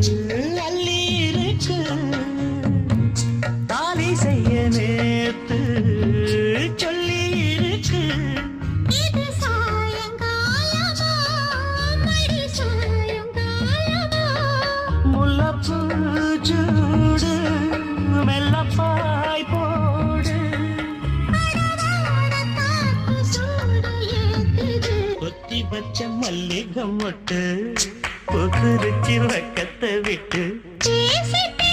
அள்ளி இருக்கு தாலி செய்ய நேத்து சொல்லி இருக்கு இது சாயங்காலமா மடி சாயங்காலமா முல்லப்பூ சூடு மெல்லப்பாய் போடு அடவாட காத்து சூடு ஏத்துது கொத்தி பச்சை மல்லிகை மொட்டு பொக்குறிச்சி வெக்கத்தை விட்டு பேசிட்டு